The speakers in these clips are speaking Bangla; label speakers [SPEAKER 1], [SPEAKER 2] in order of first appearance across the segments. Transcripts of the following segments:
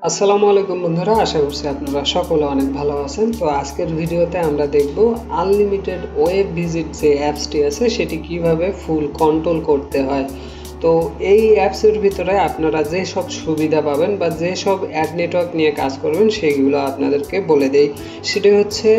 [SPEAKER 1] আসসালামু আলাইকুম বন্ধুরা, আশা করছি আপনারা সকলে অনেক ভালো আছেন। তো আজকের ভিডিওতে আমরা দেখব আনলিমিটেড ওয়েব ভিজিট যে অ্যাপসটি আছে সেটি কিভাবে ফুল কন্ট্রোল করতে হয়। তো এই অ্যাপসের ভিতরে আপনারা যে সব সুবিধা পাবেন বা যে সব অ্যাড নেটওয়ার্ক নিয়ে কাজ করবেন সেইগুলো আপনাদেরকে বলে দেই। সেটি হচ্ছে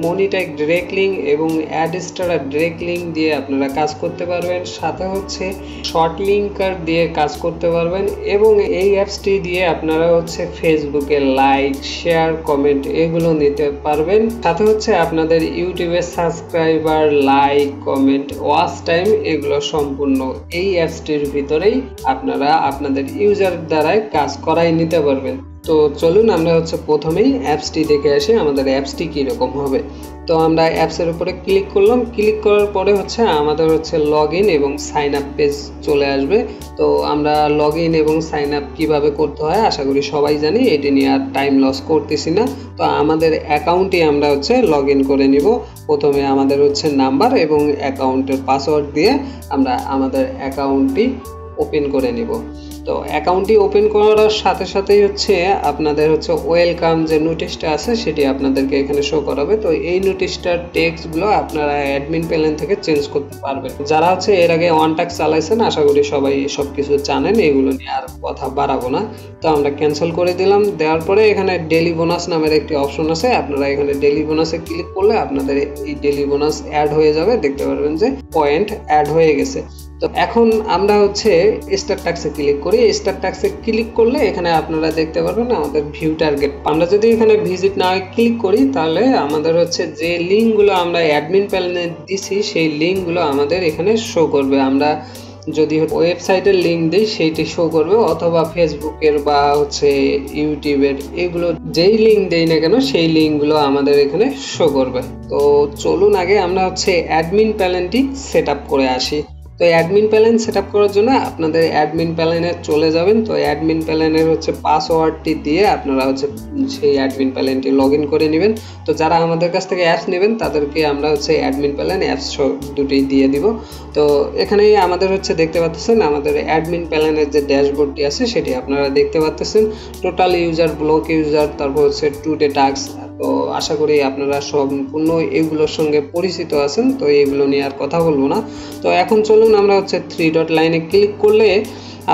[SPEAKER 1] মনিটাইক ডিরেক্ট লিঙ্ক এবং অ্যাড স্টার ডিরেক্ট লিঙ্ক দিয়ে আপনারা কাজ করতে পারবেন, সাথে হচ্ছে শর্ট লিঙ্কার দিয়ে কাজ করতে পারবেন এবং এই অ্যাপসটি দিয়ে আপনারা হচ্ছে ফেসবুকে লাইক, শেয়ার, কমেন্ট এগুলো নিতে পারবেন। সাথে হচ্ছে আপনাদের ইউটিউবের subscriber, like, comment, watch time এগুলো সম্পূর্ণ এই অ্যাপসটির ভিতরেই আপনারা আপনাদের ইউজার দ্বারাই কাজ করাই নিতে পারবেন। তো চলুন আমরা হচ্ছে প্রথমেই অ্যাপসটি দেখে আসি আমাদের অ্যাপসটি কীরকম হবে। তো আমরা অ্যাপসের উপরে ক্লিক করলাম, ক্লিক করার পরে হচ্ছে আমাদের হচ্ছে লগ ইন এবং সাইন আপ পেজ চলে আসবে। তো আমরা লগ ইন এবং সাইন আপ কীভাবে করতে হয় আশা করি সবাই জানি, এটি নিয়ে আর টাইম লস করতেছি না। তো আমাদের অ্যাকাউন্টে আমরা হচ্ছে লগ ইন করে নিব। প্রথমে আমাদের হচ্ছে নাম্বার এবং অ্যাকাউন্টের পাসওয়ার্ড দিয়ে আমরা আমাদের অ্যাকাউন্টটি ওপেন করে নিব। তো অ্যাকাউন্টটি ওপেন করার সাথে সাথেই হচ্ছে আপনাদের হচ্ছে ওয়েলকাম যে নোটিশটা আছে সেটি আপনাদেরকে এখানে শো করাবে। তো এই নোটিশটার টেক্সটগুলো আপনারা অ্যাডমিন প্যানেল থেকে চেঞ্জ করতে পারবেন। যারা হচ্ছে এর আগে ওয়ানটাক্স চালাইছেন আশা করি সবাই সব কিছু জানেন, এগুলো নিয়ে আর কথা বাড়াবো না। তো আমরা ক্যান্সেল করে দিলাম। দেওয়ার পরে এখানে ডেলি বোনাস নামের একটি অপশন আছে, আপনারা এখানে ডেলি বোনাসে ক্লিক করলে আপনাদের এই ডেলি বোনাস অ্যাড হয়ে যাবে। দেখতে পারবেন যে পয়েন্ট অ্যাড হয়ে গেছে। তো এখন আমরা হচ্ছে স্টার ট্যাক্সে ক্লিক করি। স্টার ট্যাক্সে ক্লিক করলে এখানে আপনারা দেখতে পারবেন আমাদের ভিউ টার্গেট। আমরা যদি এখানে ভিজিট না ক্লিক করি তাহলে আমাদের হচ্ছে যে লিঙ্কগুলো আমরা অ্যাডমিন প্যানেলে দিছি সেই লিঙ্কগুলো আমাদের এখানে শো করবে। আমরা যদি ওয়েবসাইটের লিঙ্ক দিই সেইটি শো করবে, অথবা ফেসবুকের বা হচ্ছে ইউটিউবের এগুলো যেই লিঙ্ক দেই না কেন সেই লিঙ্কগুলো আমাদের এখানে শো করবে। তো চলুন আগে আমরা হচ্ছে অ্যাডমিন প্যানেলটি সেট আপ করে আসি। তো অ্যাডমিন প্যানেল সেট আপ করার জন্য আপনাদের অ্যাডমিন প্যানেলে চলে যাবেন। তো অ্যাডমিন প্যানেলের হচ্ছে পাসওয়ার্ডটি দিয়ে আপনারা হচ্ছে সেই অ্যাডমিন প্যানেলটি লগ ইন করে নেবেন। তো যারা আমাদের কাছ থেকে অ্যাপস নেবেন তাদেরকে আমরা হচ্ছে অ্যাডমিন প্যানেল অ্যাপস দুটি দিয়ে দিব। তো এখানেই আমাদের হচ্ছে দেখতে পাচ্ছেন আমাদের অ্যাডমিন প্যানেলের যে ড্যাশবোর্ডটি আছে সেটি আপনারা দেখতে পাচ্ছেন। টোটাল ইউজার, ব্লক ইউজার, তারপর হচ্ছে টুডে টাস্ক। তো আশা করি আপনারা সম্পূর্ণ এগুলোর সঙ্গে পরিচিত আছেন, তো এগুলো নিয়ে আর কথা বলবো না। তো এখন চলুন আমরা হচ্ছে 3 ডট লাইনে ক্লিক করলে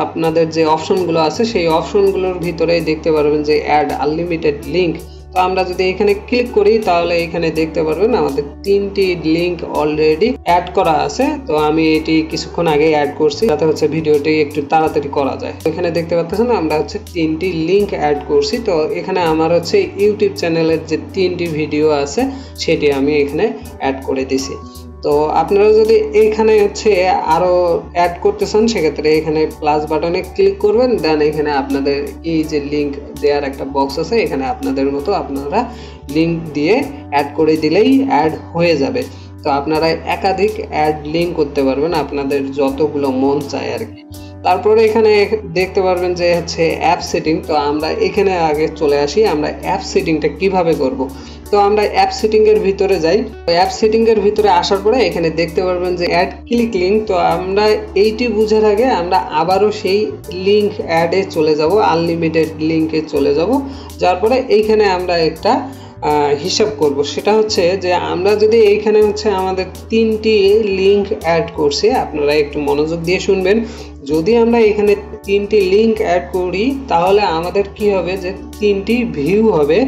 [SPEAKER 1] আপনাদের যে অপশনগুলো আছে সেই অপশনগুলোর ভিতরেই দেখতে পারবেন যে অ্যাড আনলিমিটেড লিঙ্ক। তো আমরা যদি এখানে ক্লিক করি তাহলে এখানে দেখতে পারবেন আমাদের 3টি লিঙ্ক অলরেডি অ্যাড করা আছে। তো আমি এটি কিছুক্ষণ আগে অ্যাড করছি যাতে হচ্ছে ভিডিওটি একটু তাড়াতাড়ি করা যায়। এখানে দেখতে পাচ্ছেন আমরা হচ্ছে 3টি লিঙ্ক অ্যাড করছি। তো এখানে আমার হচ্ছে ইউটিউব চ্যানেলের যে 3টি ভিডিও আছে সেটি আমি এখানে অ্যাড করে দিছি। তো আপনারা যদি এইখানে হচ্ছে আরও অ্যাড করতে চান সেক্ষেত্রে এখানে প্লাস বাটনে ক্লিক করবেন, দেন এখানে আপনাদের এই যে লিঙ্ক দেওয়ার একটা বক্স আছে এখানে আপনাদের মতো আপনারা লিঙ্ক দিয়ে অ্যাড করে দিলেই অ্যাড হয়ে যাবে। তো আপনারা একাধিক অ্যাড লিঙ্ক করতে পারবেন আপনাদের যতগুলো মন চায় আর কি। তারপরে এখানে দেখতে পারবেন যে হচ্ছে অ্যাপ সেটিং। তো আমরা এখানে আগে চলে আসি আমরা অ্যাপ সেটিংটা কিভাবে করব। তো আমরা অ্যাপ সেটিংয়ের ভিতরে যাই। অ্যাপ সেটিংয়ের ভিতরে আসার পরে এখানে দেখতে পারবেন যে অ্যাড ক্লিক লিঙ্ক। তো আমরা এইটি বুঝার আগে আমরা আবারও সেই লিঙ্ক অ্যাডে চলে যাব, আনলিমিটেড লিঙ্কে চলে যাব। যার পরে এইখানে আমরা একটা হিসাব করব, সেটা হচ্ছে যে আমরা যদি এইখানে হচ্ছে আমাদের 3টি লিঙ্ক অ্যাড করছি, আপনারা একটু মনোযোগ দিয়ে শুনবেন। যদি আমরা এখানে 3টি লিঙ্ক অ্যাড করি তাহলে আমাদের কি হবে যে 3টি ভিউ হবে,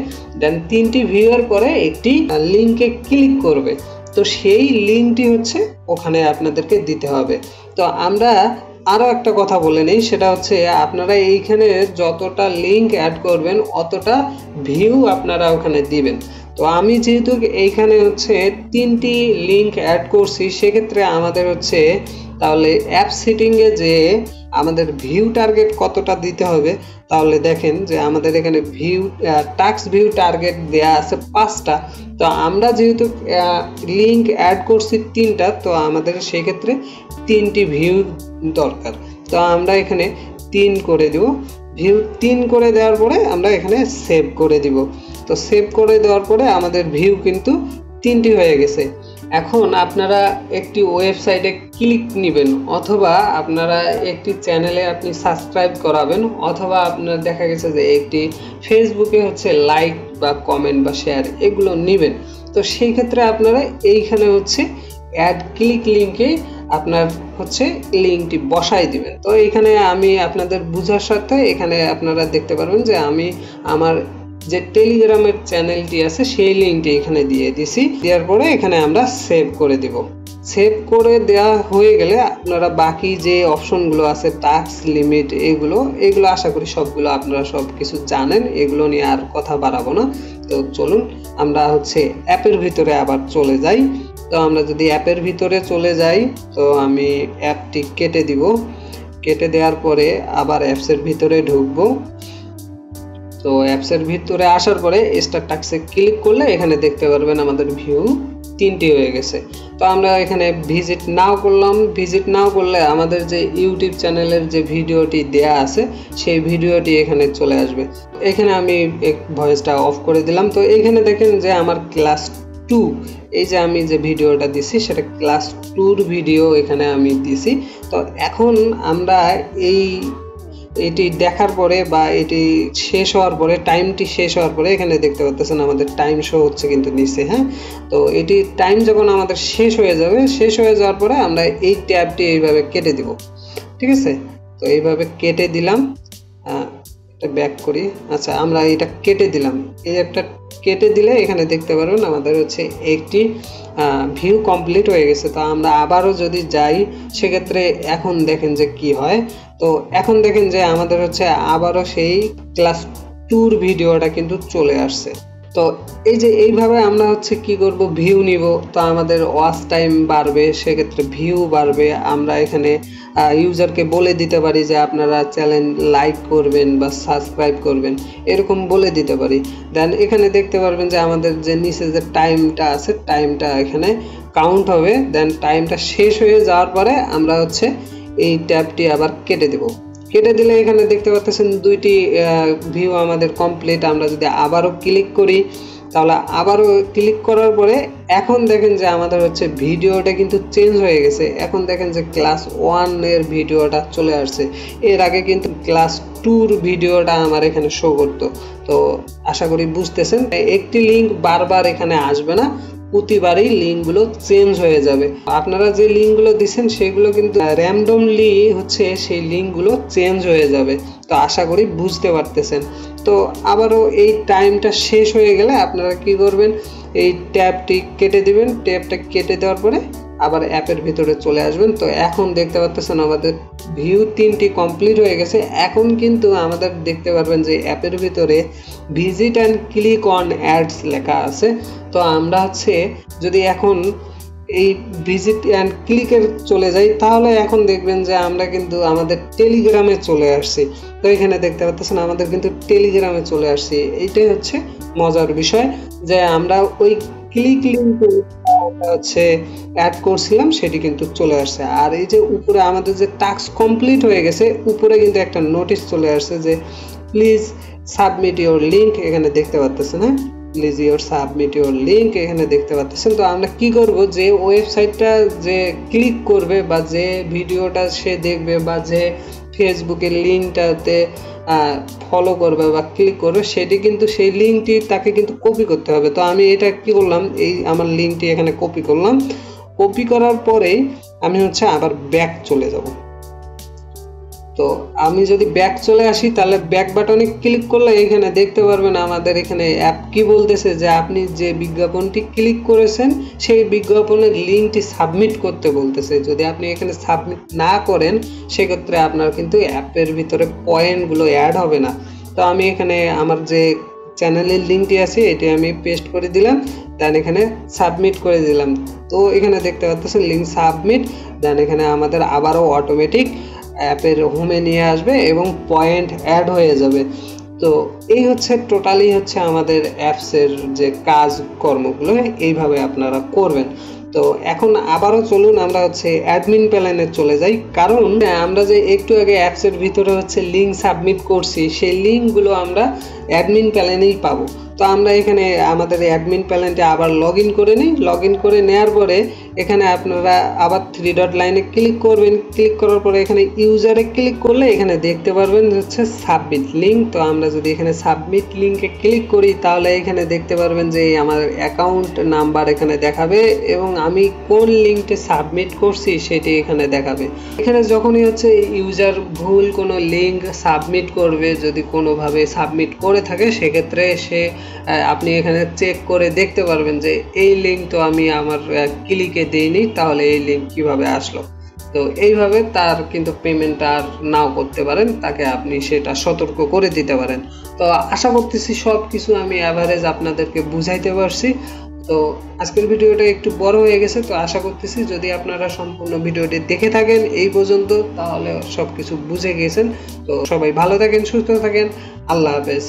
[SPEAKER 1] দেন 3টি ভিউয়ের পরে একটি লিঙ্কে ক্লিক করবে। তো সেই লিঙ্কটি হচ্ছে ওখানে আপনাদেরকে দিতে হবে। তো আমরা আরও একটা কথা বলে নিই, সেটা হচ্ছে আপনারা এইখানে যতটা লিঙ্ক অ্যাড করবেন অতটা ভিউ আপনারা ওখানে দিবেন। তো আমি যেহেতু এইখানে হচ্ছে 3টি লিঙ্ক অ্যাড করছি সেক্ষেত্রে আমাদের হচ্ছে তাহলে অ্যাপ সেটিংয়ে যে আমাদের ভিউ টার্গেট কতটা দিতে হবে, তাহলে দেখেন যে আমাদের এখানে টাস্ক ভিউ টার্গেট দেয়া আছে 5টা। তো আমরা যেহেতু লিঙ্ক অ্যাড করছি 3টা, তো আমাদের সেই ক্ষেত্রে 3টি ভিউ দরকার। তো আমরা এখানে 3 করে দিব। ভিউ 3 করে দেওয়ার পরে আমরা এখানে সেভ করে দিব। তো সেভ করে দেওয়ার পরে আমাদের ভিউ কিন্তু 3টি হয়ে গেছে। এখন আপনারা একটি ওয়েবসাইটে ক্লিক নেবেন, অথবা আপনারা একটি চ্যানেলে আপনি সাবস্ক্রাইব করাবেন, অথবা আপনার দেখা গেছে যে একটি ফেসবুকে হচ্ছে লাইক বা কমেন্ট বা শেয়ার এগুলো নেবেন। তো সেই ক্ষেত্রে আপনারা এইখানে হচ্ছে অ্যাড ক্লিক লিঙ্কে আপনার হচ্ছে লিঙ্কটি বসাই দিবেন। তো এইখানে আমি আপনাদের বোঝার সাথে এখানে আপনারা দেখতে পারবেন যে আমি আমার যে টেলিগ্রামের চ্যানেলটি আছে সেই লিঙ্কটি এখানে দিয়ে দিছি। দেওয়ার পরে এখানে আমরা সেভ করে দিব। সেভ করে দেওয়া হয়ে গেলে আপনারা বাকি যে অপশনগুলো আছে টাস্ক লিমিট এগুলো আশা করি সবগুলো আপনারা সব কিছু জানেন, এগুলো নিয়ে আর কথা বাড়াবো না। তো চলুন আমরা হচ্ছে অ্যাপের ভিতরে আবার চলে যাই। তো আমরা যদি অ্যাপের ভিতরে চলে যাই, তো আমি অ্যাপটি কেটে দিব। কেটে দেওয়ার পরে আবার অ্যাপসের ভিতরে ঢুকবো। তো অ্যাপসের ভিতরে আসার পরে স্টার টাস্কে ক্লিক করলে এখানে দেখতে পারবেন আমাদের ভিউ 3টি হয়ে গেছে। তো আমরা এখানে ভিজিট নাও করলাম। ভিজিট নাও করলে আমাদের যে ইউটিউব চ্যানেলের যে ভিডিওটি দেয়া আছে সেই ভিডিওটি এখানে চলে আসবে। এখানে আমি ভয়েসটা অফ করে দিলাম। তো এখানে দেখেন যে আমার ক্লাস 2 এই যে আমি যে ভিডিওটা দিছি সেটা ক্লাস 2-র ভিডিও এখানে আমি দিছি। তো এখন আমরা এটি দেখার পরে বা এটি শেষ হওয়ার পরে টাইমটি শেষ হওয়ার পরে এখানে দেখতে পাচ্ছেন আমাদের টাইম শো হচ্ছে কিন্তু নিচে। হ্যাঁ, তো এটি টাইম যখন আমাদের শেষ হয়ে যাবে, শেষ হয়ে যাওয়ার পরে আমরা এই ট্যাবটি এইভাবে কেটে দিব। ঠিক আছে, তো এইভাবে কেটে দিলাম। এটা ব্যাক করি। আচ্ছা, আমরা এটা কেটে দিলাম। এই একটা কেটে দিলে এখানে দেখতে পারবেন আমাদের হচ্ছে একটি ভিউ কমপ্লিট হয়ে গেছে। তো আমরা আবারও যদি যাই সেক্ষেত্রে এখন দেখেন যে কি হয়। তো এখন দেখেন যে আমাদের হচ্ছে আবারও সেই ক্লাস 2-র ভিডিওটা কিন্তু চলে আসছে। তো এই যে এইভাবে আমরা হচ্ছে কি করব, ভিউ নিব। তো আমাদের ওয়াচ টাইম বাড়বে, সেক্ষেত্রে ভিউ বাড়বে। আমরা এখানে ইউজারকে বলে দিতে পারি যে আপনারা চ্যানেল লাইক করবেন বা সাবস্ক্রাইব করবেন, এরকম বলে দিতে পারি। দেন এখানে দেখতে পারবেন যে আমাদের যে নিচে যে টাইমটা আছে টাইমটা এখানে কাউন্ট হবে। দেন টাইমটা শেষ হয়ে যাওয়ার পরে আমরা হচ্ছে এই ট্যাবটি আবার কেটে দেব। কেটে দিলে এখানে দেখতে পাচ্ছেন 2টি ভিউ আমাদের কমপ্লিট। আমরা যদি আবারও ক্লিক করি তাহলে আবারও ক্লিক করার পরে এখন দেখেন যে আমাদের হচ্ছে ভিডিওটা কিন্তু চেঞ্জ হয়ে গেছে। এখন দেখেন যে ক্লাস 1-এর ভিডিওটা চলে আসছে। এর আগে কিন্তু ক্লাস 2-র ভিডিওটা আমার এখানে শো করতো। তো আশা করি বুঝতেছেন। একটি লিঙ্ক বারবার এখানে আসবে না, প্রতিবারই লিঙ্কগুলো চেঞ্জ হয়ে যাবে। আপনারা যে লিঙ্কগুলো দিচ্ছেন সেগুলো কিন্তু র্যান্ডমলি হচ্ছে সেই লিঙ্কগুলো চেঞ্জ হয়ে যাবে। তো আশা করি বুঝতে পারতেছেন। তো আবারও এই টাইমটা শেষ হয়ে গেলে আপনারা কি করবেন, এই ট্যাবটি কেটে দিবেন। ট্যাবটা কেটে দেওয়ার পরে আবার অ্যাপের ভিতরে চলে আসবেন। তো এখন দেখতে পাচ্ছেন আমাদের ভিউ 3টি কমপ্লিট হয়ে গেছে। এখন কিন্তু আমাদের দেখতে পারবেন যে অ্যাপের ভিতরে visit and click on ads লেখা আছে। তো আমরা হচ্ছে যদি এখন এই ভিজিট অ্যান্ড ক্লিকের চলে যাই তাহলে এখন দেখবেন যে আমরা কিন্তু আমাদের টেলিগ্রামে চলে আসছি। তো এখানে দেখতে পাচ্ছেন আমাদের কিন্তু টেলিগ্রামে চলে আসছি। এইটাই হচ্ছে মজার বিষয় যে আমরা ওই ক্লিক লিঙ্কে হচ্ছে অ্যাড করছিলাম সেটি কিন্তু চলে আসছে। আর এই যে উপরে আমাদের যে টাস্ক কমপ্লিট হয়ে গেছে উপরে কিন্তু একটা নোটিশ চলে আসছে যে প্লিজ সাবমিট ইউর লিঙ্ক। এখানে দেখতে পাচ্ছেন, হ্যাঁ, please your submit your link এখানে দেখতে পাচ্ছেন। তো আমরা কি করব, যে ওয়েবসাইটটা যে ক্লিক করবে বা যে ভিডিওটা সে দেখবে বা যে ফেসবুকের লিঙ্কটাতে ফলো করবে বা ক্লিক করবে সেটি কিন্তু সেই লিঙ্কটি তাকে কিন্তু কপি করতে হবে। তো আমি এটা কি করলাম, এই আমার লিঙ্কটি এখানে কপি করলাম। কপি করার পরেই আমি হচ্ছে আবার ব্যাক চলে যাব। তো আমি যদি ব্যাক চলে আসি তাহলে ব্যাক বাটনে ক্লিক করলে এখানে দেখতে পারবেন আমাদের এখানে অ্যাপ কি বলতেছে যে আপনি যে বিজ্ঞাপনটি ক্লিক করেছেন সেই বিজ্ঞাপনের লিঙ্কটি সাবমিট করতে বলতেছে। যদি আপনি এখানে সাবমিট না করেন সেক্ষেত্রে আপনার কিন্তু অ্যাপের ভিতরে পয়েন্টগুলো অ্যাড হবে না। তো আমি এখানে আমার যে চ্যানেলের লিঙ্কটি আছে এটি আমি পেস্ট করে দিলাম, দেন এখানে সাবমিট করে দিলাম। তো এখানে দেখতে পাচ্ছেন লিঙ্ক সাবমিট। দেন এখানে আমাদের আবারও অটোমেটিক অ্যাপের হোমে নিয়ে আসবে এবং পয়েন্ট অ্যাড হয়ে যাবে। তো এই হচ্ছে টোটালি হচ্ছে আমাদের অ্যাপসের যে কাজ কর্মগুলো এইভাবে আপনারা করবেন। তো এখন আবারও চলুন আমরা হচ্ছে অ্যাডমিন প্যানেলে চলে যাই, কারণ আমরা যে একটু আগে অ্যাপসের ভিতরে হচ্ছে লিঙ্ক সাবমিট করছি সেই লিঙ্কগুলো আমরা অ্যাডমিন প্যানেলেই পাবো। তো আমরা এখানে আমাদের অ্যাডমিন প্যানেলে আবার লগ ইন করে নিই। লগ ইন করে নেওয়ার পরে এখানে আপনারা আবার 3 ডট লাইনে ক্লিক করবেন। ক্লিক করার পরে এখানে ইউজারে ক্লিক করলে এখানে দেখতে পারবেন হচ্ছে সাবমিট লিঙ্ক। তো আমরা যদি এখানে সাবমিট লিঙ্কে ক্লিক করি তাহলে এখানে দেখতে পারবেন যে আমার অ্যাকাউন্ট নাম্বার এখানে দেখাবে এবং আমি কোন লিঙ্কটা সাবমিট করছি সেটি এখানে দেখাবে। এখানে যখনই হচ্ছে ইউজার ভুল কোনো লিঙ্ক সাবমিট করবে, যদি কোনোভাবে সাবমিট করে থাকে সেক্ষেত্রে আপনি এখানে চেক করে দেখতে পারবেন যে এই লিঙ্ক তো আমি আমার ক্লিকে দিইনি, তাহলে এই লিঙ্ক কিভাবে আসলো। তো এইভাবে তার কিন্তু পেমেন্ট আর নাও করতে পারেন, তাকে আপনি সেটা সতর্ক করে দিতে পারেন। তো আশা করতেছি সব কিছু আমি অ্যাভারেজ আপনাদেরকে বুঝাইতে পারছি। তো আজকের ভিডিওটা একটু বড় হয়ে গেছে, তো আশা করতেছি যদি আপনারা সম্পূর্ণ ভিডিওটি দেখে থাকেন এই পর্যন্ত তাহলে সব কিছু বুঝে গেছেন। তো সবাই ভালো থাকেন, সুস্থ থাকেন, আল্লাহ হাফেজ।